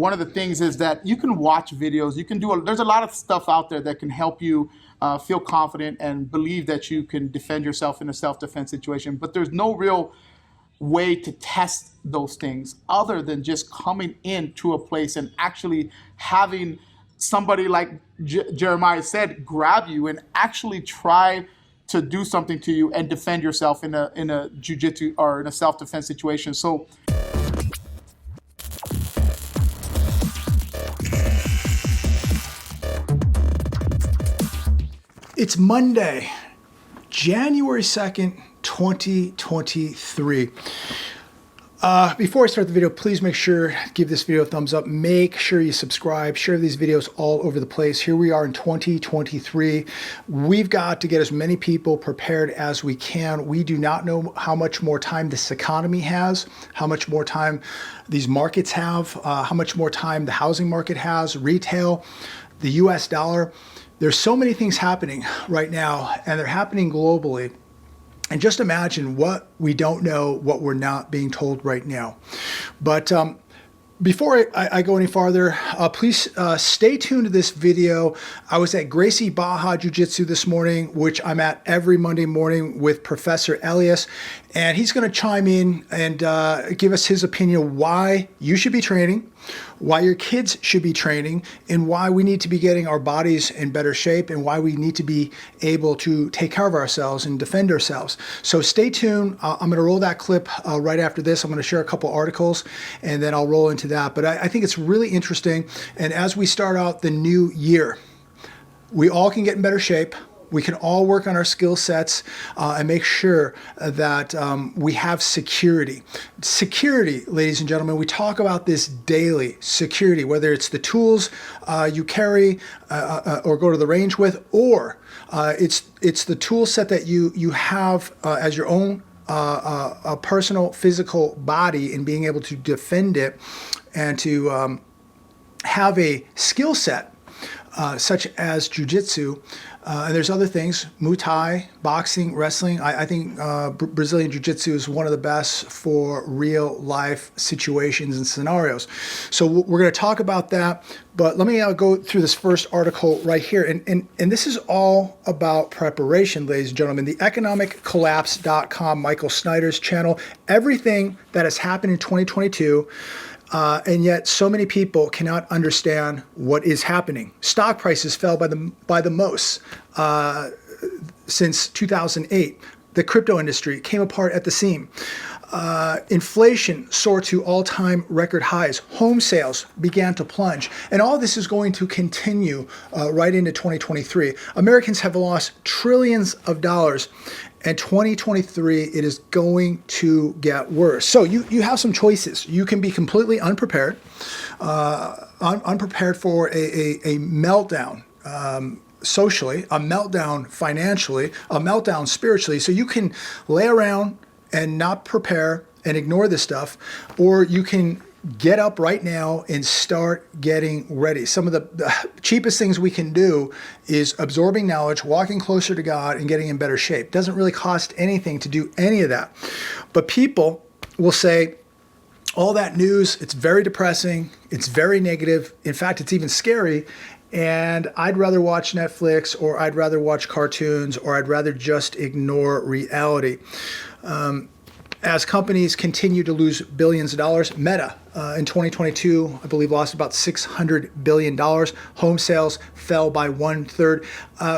one of the things is that you can watch videos. You can there's a lot of stuff out there that can help you feel confident and believe that you can defend yourself in a self-defense situation. But there's no real way to test those things other than just coming into a place and actually having somebody like Jeremiah said, grab you and actually try to do something to you and defend yourself in a jiu-jitsu or in a self-defense situation. So it's Monday, January 2nd, 2023. Before I start the video, please make sure to give this video a thumbs up. Make sure you subscribe, share these videos all over the place. Here we are in 2023. We've got to get as many people prepared as we can. We do not know how much more time this economy has, how much more time these markets have, how much more time the housing market has, retail, the US dollar. There's so many things happening right now, and they're happening globally. And just imagine what we don't know, what we're not being told right now. But before I go any farther, please stay tuned to this video. I was at Gracie Baja Jiu-Jitsu this morning, which I'm at every Monday morning with Professor Elias. And he's going to chime in and give us his opinion why you should be training, why your kids should be training, and why we need to be getting our bodies in better shape, and why we need to be able to take care of ourselves and defend ourselves. So stay tuned. I'm going to roll that clip right after this. I'm going to share a couple articles, and then I'll roll into that. But I think it's really interesting. And as we start out the new year, we all can get in better shape. We can all work on our skill sets and make sure that we have security. Security, ladies and gentlemen, we talk about this daily. Security, whether it's the tools you carry or go to the range with, or it's the tool set that you have as your own a personal physical body, and being able to defend it and to have a skill set such as jiu-jitsu. And there's other things, Muay Thai, boxing, wrestling. I think Brazilian Jiu-Jitsu is one of the best for real life situations and scenarios. So we're going to talk about that, but let me go through this first article right here. And this is all about preparation, ladies and gentlemen. The economiccollapse.com, Michael Snyder's channel, everything that has happened in 2022, and yet so many people cannot understand what is happening. Stock prices fell by the most since 2008. The crypto industry came apart at the seam. Inflation soared to all-time record highs. Home sales began to plunge. And all this is going to continue right into 2023. Americans have lost trillions of dollars. And 2023, it is going to get worse. So you have some choices. You can be completely unprepared, unprepared for a meltdown socially, a meltdown financially, a meltdown spiritually. So you can lay around and not prepare and ignore this stuff, or you can get up right now and start getting ready. Some of the cheapest things we can do is absorbing knowledge, walking closer to God, and getting in better shape. Doesn't really cost anything to do any of that. But people will say, all that news, it's very depressing, it's very negative. In fact, it's even scary. And I'd rather watch Netflix, or I'd rather watch cartoons, or I'd rather just ignore reality. As companies continue to lose billions of dollars, Meta in 2022, I believe, lost about $600 billion. Home sales fell by 1/3.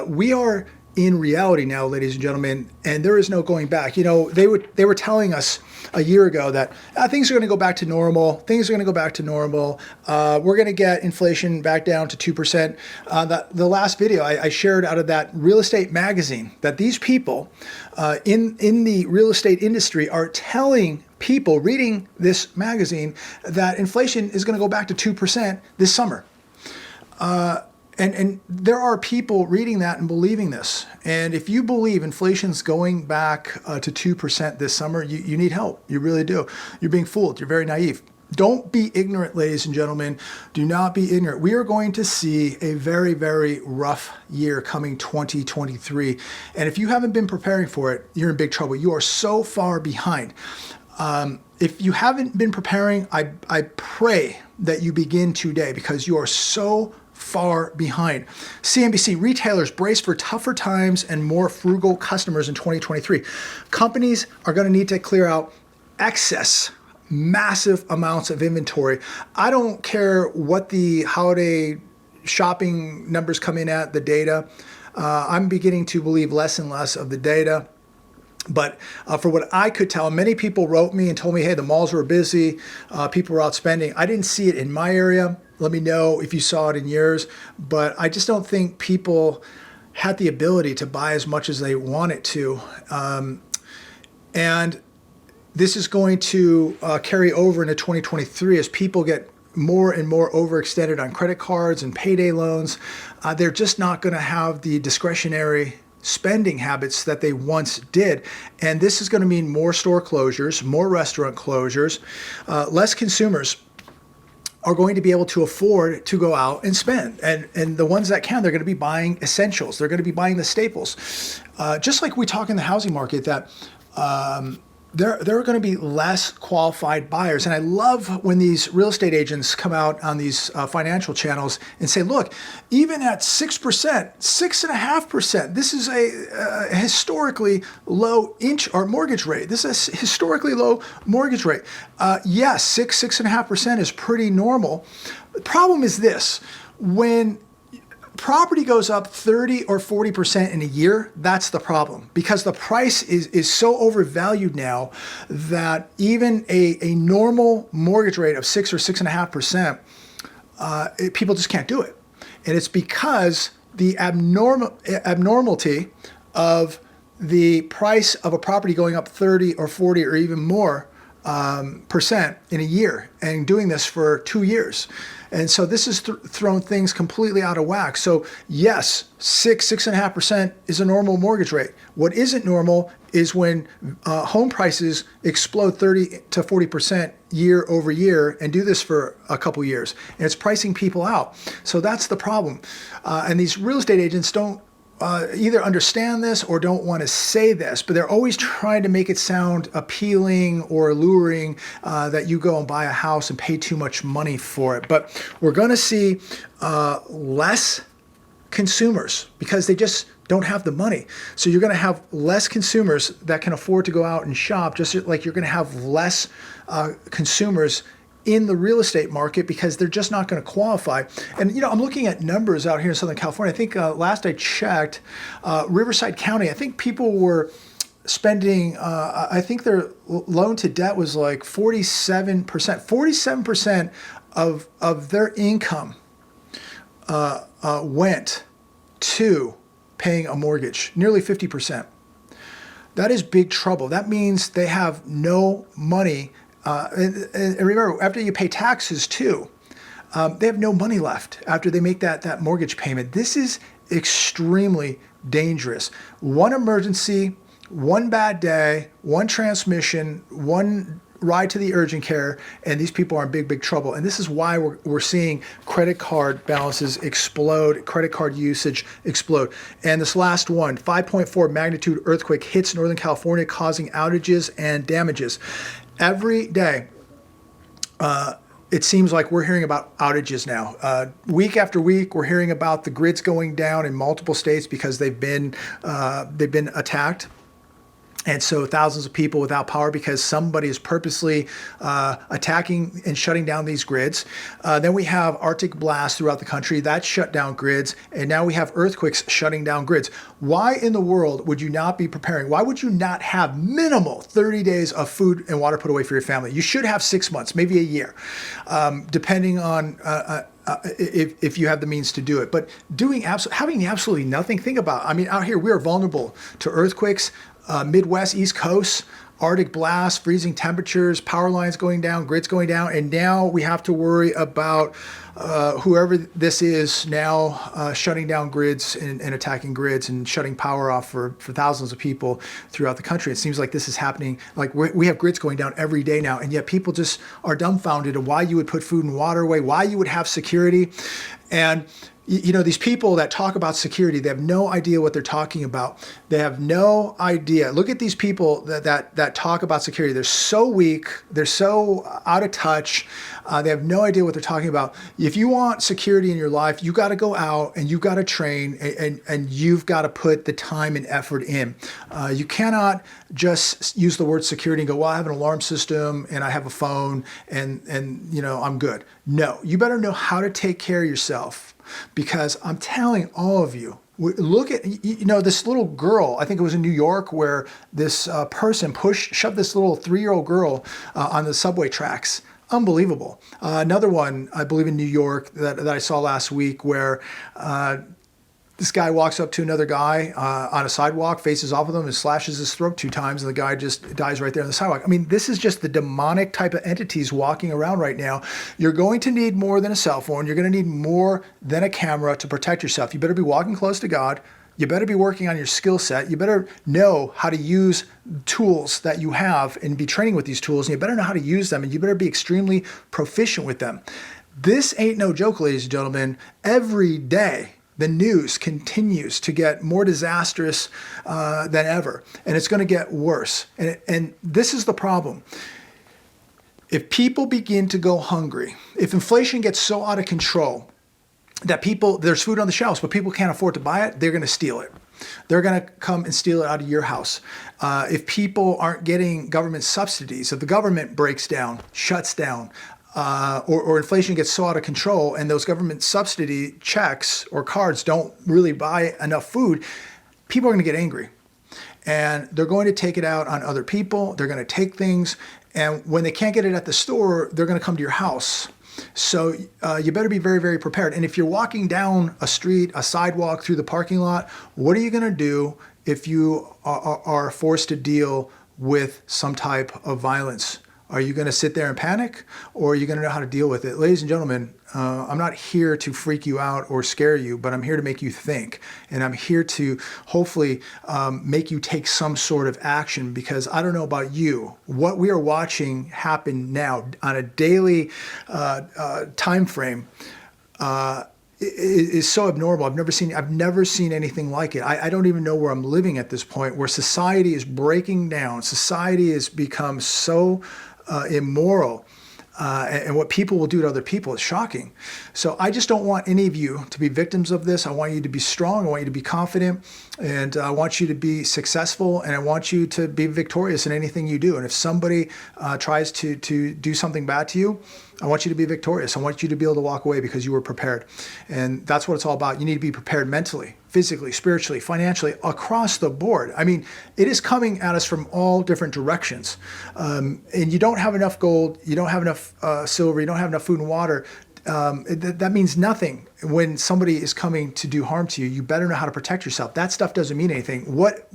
We are in reality now, ladies and gentlemen, and there is no going back. You know, they were telling us a year ago that things are going to go back to normal. Things are going to go back to normal. We're going to get inflation back down to 2%. The last video I shared out of that real estate magazine, that these people in the real estate industry are telling people reading this magazine that inflation is going to go back to 2% this summer. And there are people reading that and believing this. And if you believe inflation's going back to 2% this summer, you need help. You really do. You're being fooled. You're very naive. Don't be ignorant, ladies and gentlemen. Do not be ignorant. We are going to see a very, very rough year coming 2023. And if you haven't been preparing for it, you're in big trouble. You are so far behind. If you haven't been preparing, I pray that you begin today because you are so far behind. CNBC, retailers brace for tougher times and more frugal customers in 2023. Companies are going to need to clear out excess, massive amounts of inventory. I don't care what the holiday shopping numbers come in at, the data. I'm beginning to believe less and less of the data. But for what I could tell, many people wrote me and told me, hey, the malls were busy, people were out spending. I didn't see it in my area. Let me know if you saw it in yours. But I just don't think people had the ability to buy as much as they wanted to. And this is going to carry over into 2023 as people get more and more overextended on credit cards and payday loans. They're just not going to have the discretionary spending habits that they once did. And this is going to mean more store closures, more restaurant closures, less consumers are going to be able to afford to go out and spend. And the ones that can, they're going to be buying essentials. They're going to be buying the staples. Just like we talk in the housing market that there are going to be less qualified buyers. And I love when these real estate agents come out on these financial channels and say, look, even at 6%, 6.5%, this is a historically low mortgage rate. This is a historically low mortgage rate. Yes, 6.5% is pretty normal. The problem is this: when property goes up 30 or 40% in a year, that's the problem, because the price is so overvalued now that even a normal mortgage rate of 6 or 6.5%, people just can't do it. And it's because the abnormality of the price of a property going up 30 or 40 or even more percent in a year, and doing this for 2 years. And so this has thrown things completely out of whack. So yes, 6.5% is a normal mortgage rate. What isn't normal is when home prices explode 30 to 40% year over year and do this for a couple years. And it's pricing people out. So that's the problem. And these real estate agents don't either understand this or don't want to say this, but they're always trying to make it sound appealing or alluring that you go and buy a house and pay too much money for it. But we're going to see less consumers because they just don't have the money. So you're going to have less consumers that can afford to go out and shop, just like you're going to have less consumers in the real estate market because they're just not going to qualify. And, you know, I'm looking at numbers out here in Southern California. I think last I checked, Riverside County, I think people were spending, I think their loan to debt was like 47%. 47% of their income went to paying a mortgage, nearly 50%. That is big trouble. That means they have no money. And remember, after you pay taxes too, they have no money left after they make that mortgage payment. This is extremely dangerous. One emergency, one bad day, one transmission, one ride to the urgent care, and these people are in big, big trouble. And this is why we're seeing credit card balances explode, credit card usage explode. And this last one, 5.4 magnitude earthquake hits Northern California, causing outages and damages. Every day, it seems like we're hearing about outages now. Week after week, we're hearing about the grids going down in multiple states because they've been attacked. And so thousands of people without power because somebody is purposely attacking and shutting down these grids. Then we have Arctic blasts throughout the country that shut down grids. And now we have earthquakes shutting down grids. Why in the world would you not be preparing? Why would you not have minimal 30 days of food and water put away for your family? You should have 6 months, maybe a year, depending on if you have the means to do it. But having absolutely nothing, think about, I mean, out here we are vulnerable to earthquakes, Midwest, East Coast, Arctic blasts, freezing temperatures, power lines going down, grids going down, and now we have to worry about whoever this is now shutting down grids and attacking grids and shutting power off for thousands of people throughout the country. It seems like this is happening, like we have grids going down every day now, and yet people just are dumbfounded of why you would put food and water away, why you would have security. And You know, these people that talk about security, they have no idea what they're talking about. They have no idea. Look at these people that talk about security. They're so weak. They're so out of touch. They have no idea what they're talking about. If you want security in your life, you got to go out and you got to train, and you've got to put the time and effort in. You cannot just use the word security and go, well, I have an alarm system and I have a phone and you know, I'm good. No, you better know how to take care of yourself. Because I'm telling all of you, look at, you know, this little girl, I think it was in New York, where this person shoved this little 3-year-old girl on the subway tracks. Unbelievable. Another one, I believe in New York that I saw last week, where this guy walks up to another guy on a sidewalk, faces off with him, and slashes his throat 2 times, and the guy just dies right there on the sidewalk. I mean, this is just the demonic type of entities walking around right now. You're going to need more than a cell phone. You're going to need more than a camera to protect yourself. You better be walking close to God. You better be working on your skill set. You better know how to use tools that you have and be training with these tools, and you better know how to use them, and you better be extremely proficient with them. This ain't no joke, ladies and gentlemen. Every day, the news continues to get more disastrous than ever, and it's going to get worse. And this is the problem. If people begin to go hungry, if inflation gets so out of control that there's food on the shelves, but people can't afford to buy it, they're going to steal it. They're going to come and steal it out of your house. If people aren't getting government subsidies, if the government breaks down, shuts down, or inflation gets so out of control and those government subsidy checks or cards don't really buy enough food, people are going to get angry. And they're going to take it out on other people. They're going to take things. And when they can't get it at the store, they're going to come to your house. So you better be very, very prepared. And if you're walking down a street, a sidewalk, through the parking lot, what are you going to do if you are forced to deal with some type of violence? Are you going to sit there and panic, or are you going to know how to deal with it? Ladies and gentlemen, I'm not here to freak you out or scare you, but I'm here to make you think. And I'm here to hopefully make you take some sort of action, because I don't know about you. What we are watching happen now on a daily time frame is so abnormal. I've never seen anything like it. I don't even know where I'm living at this point, where society is breaking down. Society has become so immoral, and what people will do to other people is shocking. So I just don't want any of you to be victims of this. I want you to be strong. I want you to be confident, and I want you to be successful, and I want you to be victorious in anything you do. And if somebody tries to do something bad to you, I want you to be victorious. I want you to be able to walk away because you were prepared. And that's what it's all about. You need to be prepared mentally, physically, spiritually, financially, across the board. I mean, it is coming at us from all different directions. And you don't have enough gold, you don't have enough silver, you don't have enough food and water. That means nothing when somebody is coming to do harm to you. You better know how to protect yourself. That stuff doesn't mean anything. What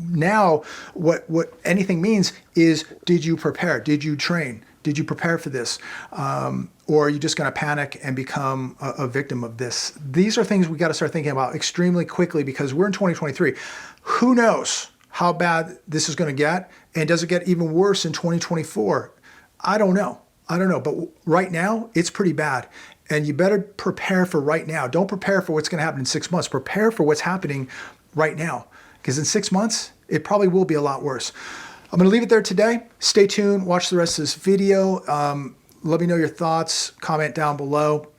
anything means is, did you prepare? Did you train? Did you prepare for this? Or are you just going to panic and become a victim of this? These are things we got to start thinking about extremely quickly, because we're in 2023. Who knows how bad this is going to get? And does it get even worse in 2024? I don't know. But right now, it's pretty bad. And you better prepare for right now. Don't prepare for what's going to happen in 6 months. Prepare for what's happening right now. Because in 6 months, it probably will be a lot worse. I'm going to leave it there today. Stay tuned. Watch the rest of this video. Let me know your thoughts. Comment down below.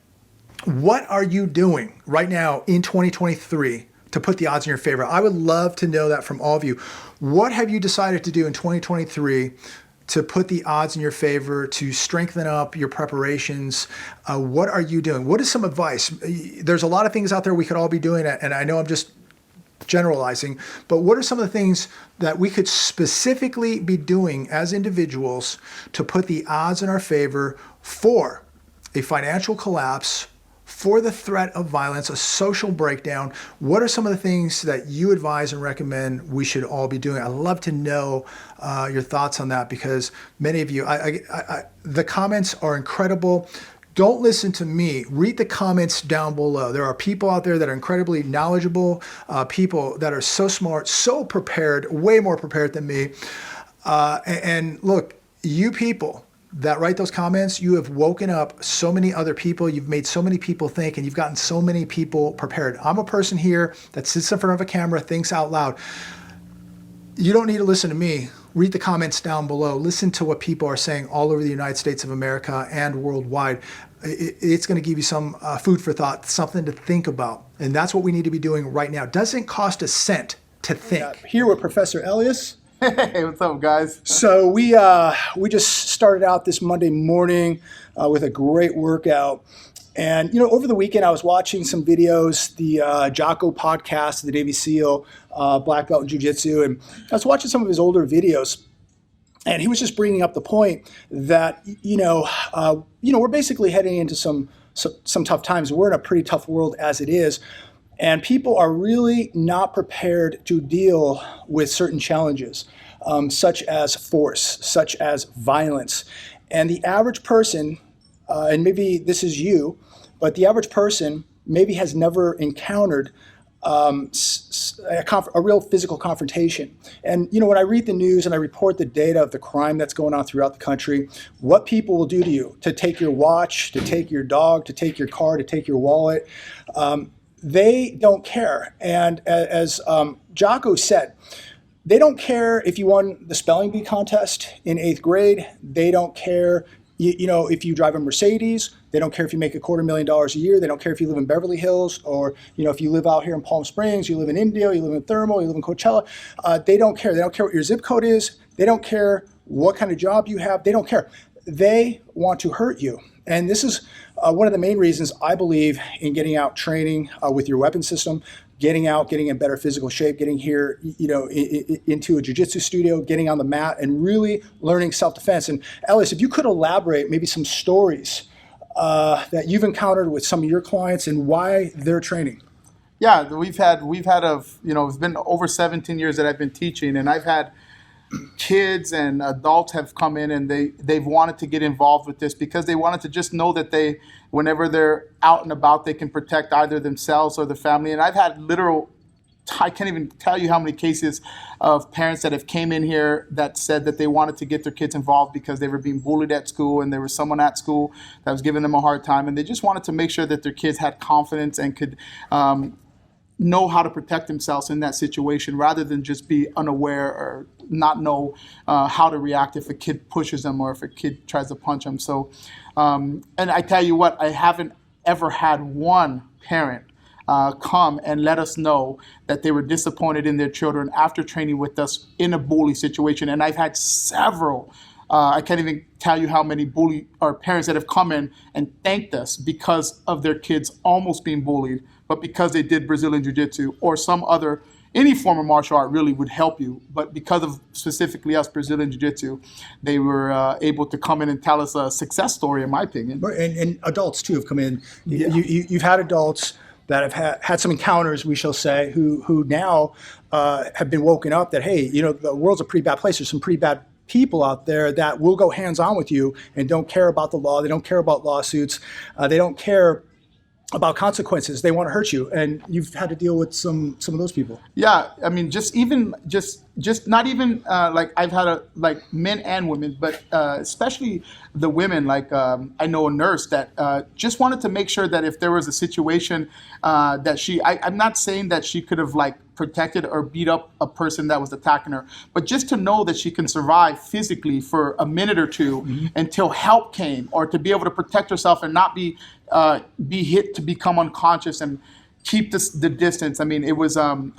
What are you doing right now in 2023 to put the odds in your favor? I would love to know that from all of you. What have you decided to do in 2023 to put the odds in your favor, to strengthen up your preparations? What are you doing? What is some advice? There's a lot of things out there we could all be doing, and I know I'm just generalizing, but what are some of the things that we could specifically be doing as individuals to put the odds in our favor for a financial collapse, for the threat of violence, a social breakdown? What are some of the things that you advise and recommend we should all be doing? I'd love to know your thoughts on that, because many of you, the comments are incredible. Don't listen to me. Read the comments down below. There are people out there that are incredibly knowledgeable, people that are so smart, so prepared, way more prepared than me. And look, you people that write those comments, you have woken up so many other people. You've made so many people think, and you've gotten so many people prepared. I'm a person here that sits in front of a camera, thinks out loud. You don't need to listen to me. Read the comments down below. Listen to what people are saying all over the United States of America and worldwide. It's going to give you some food for thought, something to think about. And that's what we need to be doing right now. Doesn't cost a cent to think. Here with Professor Elias. Hey, what's up, guys? So we just started out this Monday morning with a great workout. And, over the weekend, I was watching some videos, the Jocko podcast, the Navy SEAL, black belt in Jiu-Jitsu, and I was watching some of his older videos. And he was just bringing up the point that, we're basically heading into some tough times. We're in a pretty tough world as it is. And people are really not prepared to deal with certain challenges, such as force, such as violence. And the average person, and maybe this is you, but the average person maybe has never encountered a real physical confrontation. And, when I read the news and I report the data of the crime that's going on throughout the country, what people will do to you, to take your watch, to take your dog, to take your car, to take your wallet, they don't care. And as Jocko said, they don't care if you won the spelling bee contest in 8th grade. They don't care, if you drive a Mercedes. They don't care if you make $250,000 a year. They don't care if you live in Beverly Hills or, if you live out here in Palm Springs, you live in Indio, you live in Thermal, you live in Coachella. They don't care. They don't care what your zip code is. They don't care what kind of job you have. They don't care. They want to hurt you. And this is one of the main reasons I believe in getting out training with your weapon system, getting out, getting in better physical shape, getting here, into a jiu-jitsu studio, getting on the mat, and really learning self-defense. And Elias, if you could elaborate maybe some stories that you've encountered with some of your clients and why they're training. Yeah, we've had it's been over 17 years that I've been teaching, and I've had kids and adults have come in and they've wanted to get involved with this because they wanted to just know that whenever they're out and about, they can protect either themselves or the family. And I've had I can't even tell you how many cases of parents that have came in here that said that they wanted to get their kids involved because they were being bullied at school and there was someone at school that was giving them a hard time, and they just wanted to make sure that their kids had confidence and could know how to protect themselves in that situation rather than just be unaware or not know how to react if a kid pushes them or if a kid tries to punch them. So, and I tell you what, I haven't ever had one parent come and let us know that they were disappointed in their children after training with us in a bully situation. And I've had several, I can't even tell you how many bully or parents that have come in and thanked us because of their kids almost being bullied, but because they did Brazilian Jiu-Jitsu or any form of martial art really would help you. But because of specifically us, Brazilian Jiu-Jitsu, they were able to come in and tell us a success story, in my opinion. And adults too have come in. Yeah. You've had adults that have had some encounters, we shall say, who now have been woken up that, hey, the world's a pretty bad place. There's some pretty bad people out there that will go hands-on with you and don't care about the law. They don't care about lawsuits. They don't care about consequences. They want to hurt you, and you've had to deal with some of those people. Yeah, I mean, just not even like I've had men and women, but especially the women. Like I know a nurse that just wanted to make sure that if there was a situation that I'm not saying that she could have protected or beat up a person that was attacking her, but just to know that she can survive physically for a minute or two until help came, or to be able to protect herself and not be hit to become unconscious and keep the distance. I mean, it was a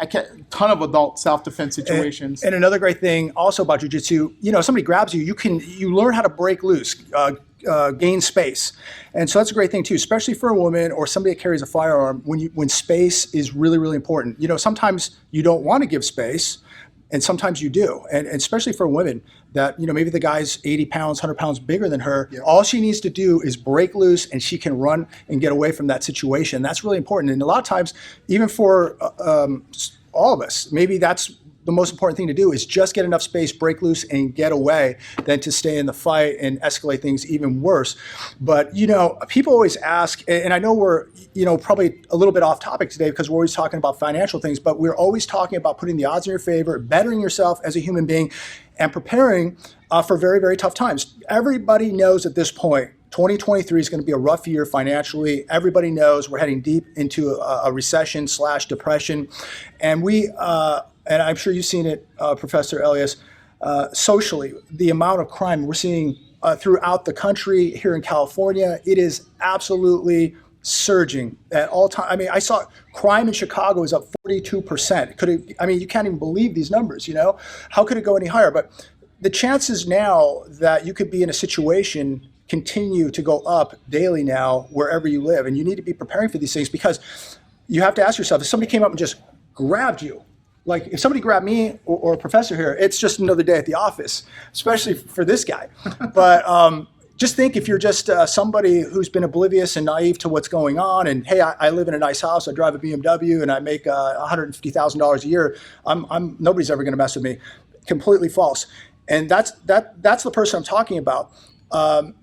ton of adult self-defense situations. And another great thing also about jiu-jitsu, somebody grabs you, you learn how to break loose, gain space. And so that's a great thing too, especially for a woman or somebody that carries a firearm, when space is really, really important. Sometimes you don't want to give space, and sometimes you do. And especially for women that, maybe the guy's 80 pounds, 100 pounds bigger than her. Yeah. All she needs to do is break loose and she can run and get away from that situation. That's really important. And a lot of times, even for all of us, maybe that's the most important thing to do is just get enough space, break loose, and get away than to stay in the fight and escalate things even worse. But, people always ask, and I know we're, probably a little bit off topic today because we're always talking about financial things, but we're always talking about putting the odds in your favor, bettering yourself as a human being. and preparing for very, very tough times. Everybody knows at this point, 2023 is going to be a rough year financially. Everybody knows we're heading deep into a recession / depression. And and I'm sure you've seen it, Professor Elias, socially, the amount of crime we're seeing throughout the country, here in California, it is absolutely surging at all time. I mean, I saw crime in Chicago is up 42%. You can't even believe these numbers, you know? How could it go any higher? But the chances now that you could be in a situation continue to go up daily now wherever you live. And you need to be preparing for these things, because you have to ask yourself, if somebody came up and just grabbed you, like if somebody grabbed me or a professor here, it's just another day at the office, especially for this guy. But just think, if you're just somebody who's been oblivious and naive to what's going on, and hey, I live in a nice house, I drive a BMW, and I make $150,000 a year, nobody's ever going to mess with me. Completely false. And that's the person I'm talking about.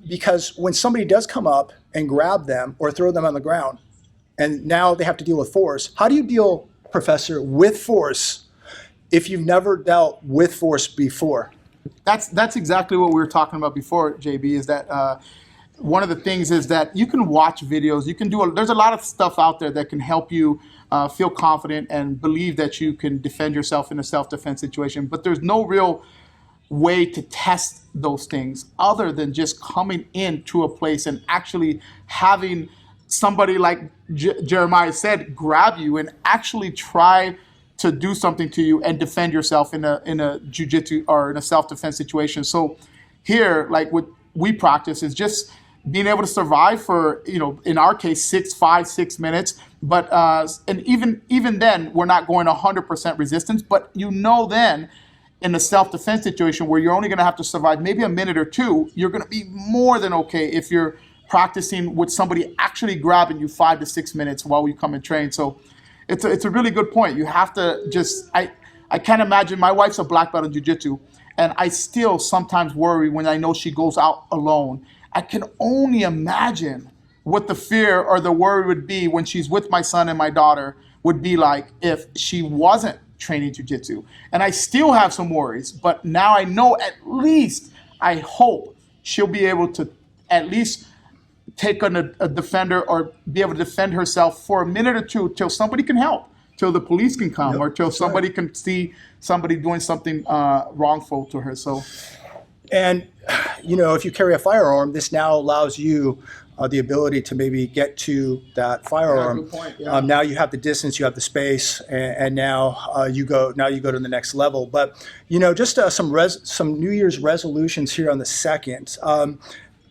Because when somebody does come up and grab them or throw them on the ground, and now they have to deal with force, how do you deal, Professor, with force if you've never dealt with force before? That's exactly what we were talking about before, JB, is that one of the things is that you can watch videos, you can there's a lot of stuff out there that can help you feel confident and believe that you can defend yourself in a self-defense situation, but there's no real way to test those things other than just coming into a place and actually having somebody, like Jeremiah said, grab you and actually try to do something to you and defend yourself in a jiu-jitsu or in a self-defense situation. So here, like what we practice is just being able to survive for, in our case, 5, 6 minutes. But and even then, we're not going 100% resistance. But then, in a self-defense situation where you're only going to have to survive maybe a minute or two, you're going to be more than okay if you're practicing with somebody actually grabbing you 5 to 6 minutes while you come and train. So it's a really good point. You have to just, I can't imagine, my wife's a black belt in jiu-jitsu, and I still sometimes worry when I know she goes out alone. I can only imagine what the fear or the worry would be when she's with my son and my daughter would be like if she wasn't training jiu-jitsu. And I still have some worries, but now I know, at least I hope she'll be able to at least take on a defender or be able to defend herself for a minute or two till somebody can help, till the police can come, or till somebody can see somebody doing something wrongful to her. So, and if you carry a firearm, this now allows you the ability to maybe get to that firearm. Yeah, good point. Yeah. Now you have the distance, you have the space, and now you go to the next level. But just some New Year's resolutions here on the 2nd.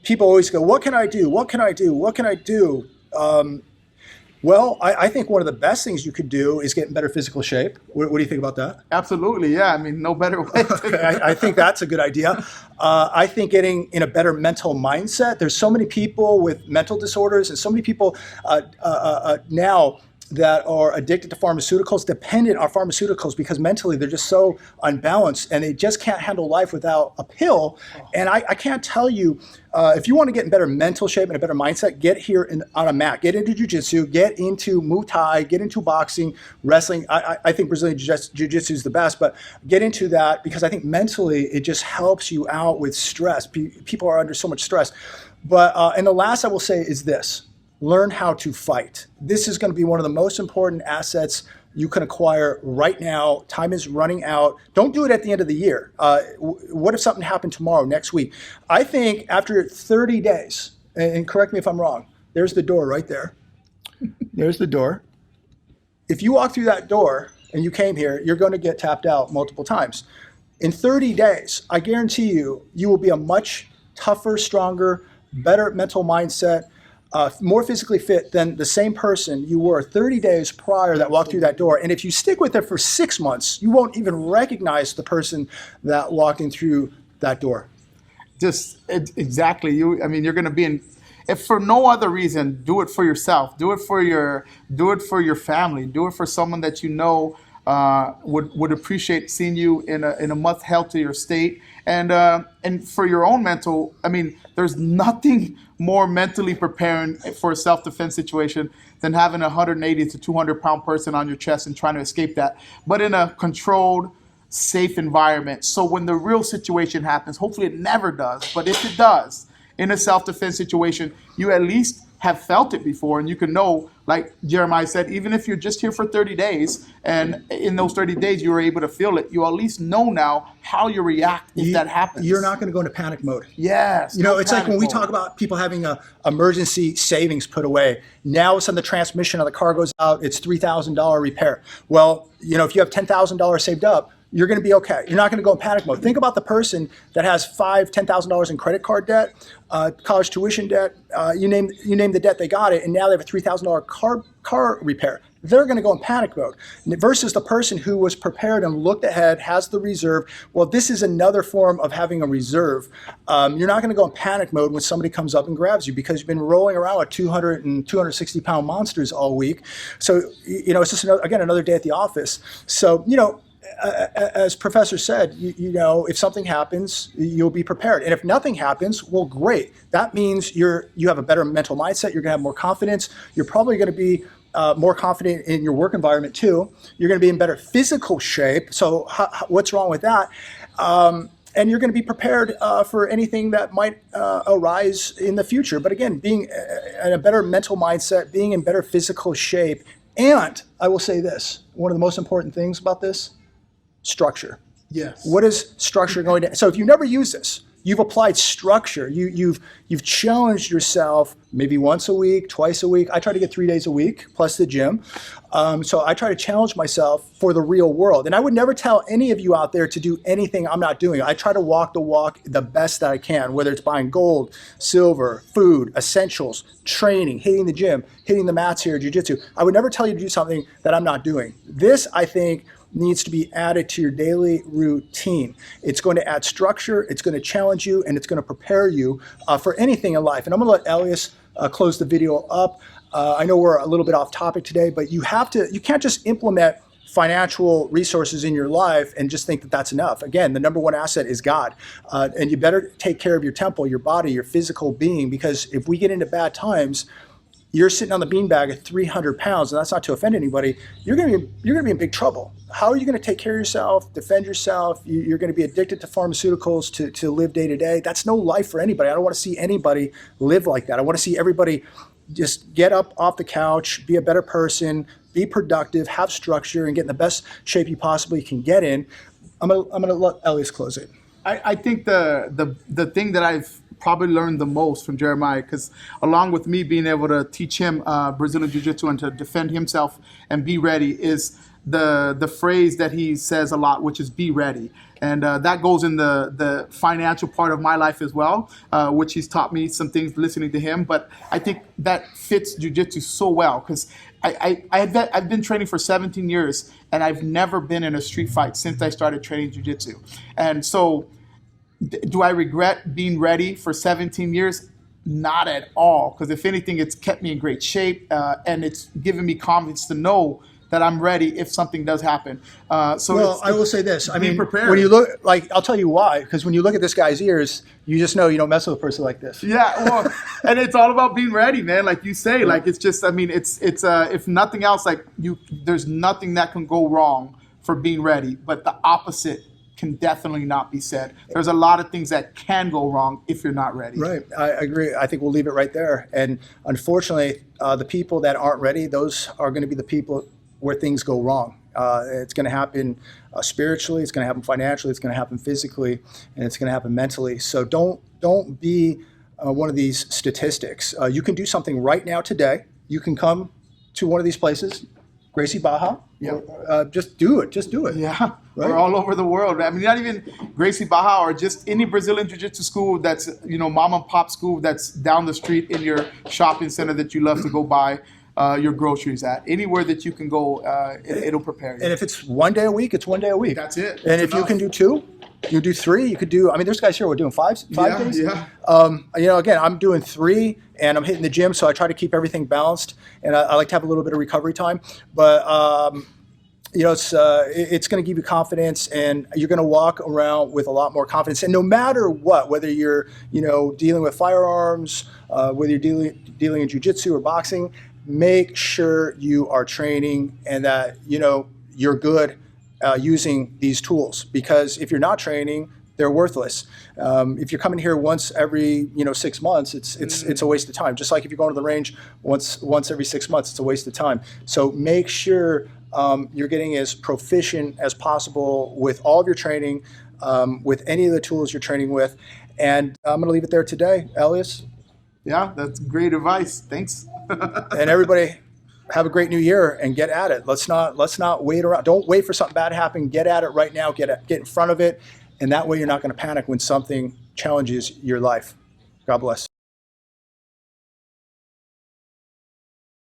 People always go, "What can I do? What can I do? What can I do?" Well, I think one of the best things you could do is get in better physical shape. What do you think about that? Absolutely, yeah. I mean, no better way. I think that's a good idea. I think getting in a better mental mindset. There's so many people with mental disorders, and so many people now that are addicted to pharmaceuticals, dependent on pharmaceuticals, because mentally they're just so unbalanced and they just can't handle life without a pill. And I can't tell you, if you want to get in better mental shape and a better mindset, get here on a mat, get into jiu-jitsu, get into Muay Thai, get into boxing, wrestling. I think Brazilian jiu-jitsu is the best, but get into that, because I think mentally it just helps you out with stress. People are under so much stress. But and the last I will say is this: learn how to fight. This is going to be one of the most important assets you can acquire right now. Time is running out. Don't do it at the end of the year. What if something happened tomorrow, next week? I think after 30 days, and correct me if I'm wrong, there's the door right there. There's the door. If you walk through that door and you came here, you're going to get tapped out multiple times. In 30 days, I guarantee you, you will be a much tougher, stronger, better mental mindset, more physically fit than the same person you were 30 days prior that walked through that door. And if you stick with it for 6 months, you won't even recognize the person that walked in through that door. Exactly. You're going to be in. If for no other reason, do it for yourself. Do it for your family. Do it for someone that would appreciate seeing you in a much healthier state. And for your own mental, there's nothing more mentally preparing for a self-defense situation than having a 180 to 200 pound person on your chest and trying to escape that. But in a controlled, safe environment. So when the real situation happens, hopefully it never does, but if it does, in a self-defense situation, you at least have felt it before, and you can know, like Jeremiah said, even if you're just here for 30 days, and in those 30 days you were able to feel it, you at least know now how you react if that happens. You're not going to go into panic mode. Yes. You know, it's like when we talk about people having a emergency savings put away. Now, all of a sudden, the transmission of the car goes out. It's $3,000 repair. Well, you know, if you have $10,000 saved up, you're going to be okay. You're not going to go in panic mode. Think about the person that has $5,000, $10,000 in credit card debt, college tuition debt. You name the debt, they got it, and now they have a $3,000 car repair. They're going to go in panic mode. Versus the person who was prepared and looked ahead, has the reserve. Well, this is another form of having a reserve. You're not going to go in panic mode when somebody comes up and grabs you, because you've been rolling around with 200 and 260-pound monsters all week. So, you know, it's just another day at the office. So, you know, as Professor said, you know, if something happens, you'll be prepared. And if nothing happens, well, great. That means you have a better mental mindset. You're going to have more confidence. You're probably going to be more confident in your work environment too. You're going to be in better physical shape. So what's wrong with that? And you're going to be prepared for anything that might arise in the future. But again, being in a better mental mindset, being in better physical shape, and I will say this, one of the most important things about this, structure. Yes. What is structure going to? So if you never use this, you've applied structure. You've challenged yourself maybe once a week, twice a week. I try to get 3 days a week plus the gym. So I try to challenge myself for the real world. And I would never tell any of you out there to do anything I'm not doing. I try to walk the walk the best that I can, whether it's buying gold, silver, food, essentials, training, hitting the gym, hitting the mats here at Jiu-Jitsu. I would never tell you to do something that I'm not doing. This, I think, needs to be added to your daily routine. It's going to add structure, it's going to challenge you, and it's going to prepare you for anything in life. And I'm going to let Elias close the video up. I know we're a little bit off topic today, but you can't just implement financial resources in your life and just think that that's enough. Again, the number one asset is God. And you better take care of your temple, your body, your physical being, because if we get into bad times, you're sitting on the beanbag at 300 pounds, and that's not to offend anybody, you're going to be in big trouble. How are you going to take care of yourself, defend yourself? You're going to be addicted to pharmaceuticals to live day to day. That's no life for anybody. I don't want to see anybody live like that. I want to see everybody just get up off the couch, be a better person, be productive, have structure, and get in the best shape you possibly can get in. I'm gonna let Elias close it. I think the thing that I've probably learned the most from Jeremiah, because along with me being able to teach him Brazilian Jiu-Jitsu and to defend himself and be ready, is the phrase that he says a lot, which is be ready. And that goes in the financial part of my life as well, which he's taught me some things listening to him. But I think that fits Jiu-Jitsu so well, because I've been training for 17 years, and I've never been in a street fight since I started training Jiu-Jitsu. And so do I regret being ready for 17 years? Not at all, because if anything, it's kept me in great shape, and it's given me confidence to know that I'm ready if something does happen. I will say this. I mean, prepared. When you look, I'll tell you why, because when you look at this guy's ears, you just know you don't mess with a person like this. Yeah, well, and it's all about being ready, man. Like you say, like it's just, I mean, it's if nothing else, like there's nothing that can go wrong for being ready, but the opposite can definitely not be said. There's a lot of things that can go wrong if you're not ready. Right, I agree. I think we'll leave it right there. And unfortunately, the people that aren't ready, those are going to be the people where things go wrong. It's going to happen spiritually, it's going to happen financially, it's going to happen physically, and it's going to happen mentally. So don't be one of these statistics. You can do something right now today. You can come to one of these places, Gracie Barra. Yeah. Just do it. Just do it. Yeah, right? We're all over the world. I mean, not even Gracie Barra or just any Brazilian Jiu-Jitsu school that's, mom and pop school that's down the street in your shopping center that you love to go buy your groceries at. Anywhere that you can go, it'll prepare you. And if it's 1 day a week, it's 1 day a week. That's it. And if you can do 2, you do 3. You could do. I mean, there's guys here who are doing 5 days. Yeah. Again, I'm doing 3, and I'm hitting the gym, so I try to keep everything balanced. And I like to have a little bit of recovery time. But it's going to give you confidence, and you're going to walk around with a lot more confidence. And no matter what, whether you're dealing with firearms, whether you're dealing in jiu-jitsu or boxing, make sure you are training and that you're good using these tools, because if you're not training, they're worthless. If you're coming here once every 6 months, it's a waste of time. Just like if you're going to the range once every 6 months, it's a waste of time. So make sure you're getting as proficient as possible with all of your training, with any of the tools you're training with. And I'm going to leave it there today, Elias. Yeah, that's great advice. Thanks. And everybody, have a great new year and get at it. Let's not wait around. Don't wait for something bad to happen. Get at it right now. Get in front of it. And that way you're not going to panic when something challenges your life. God bless.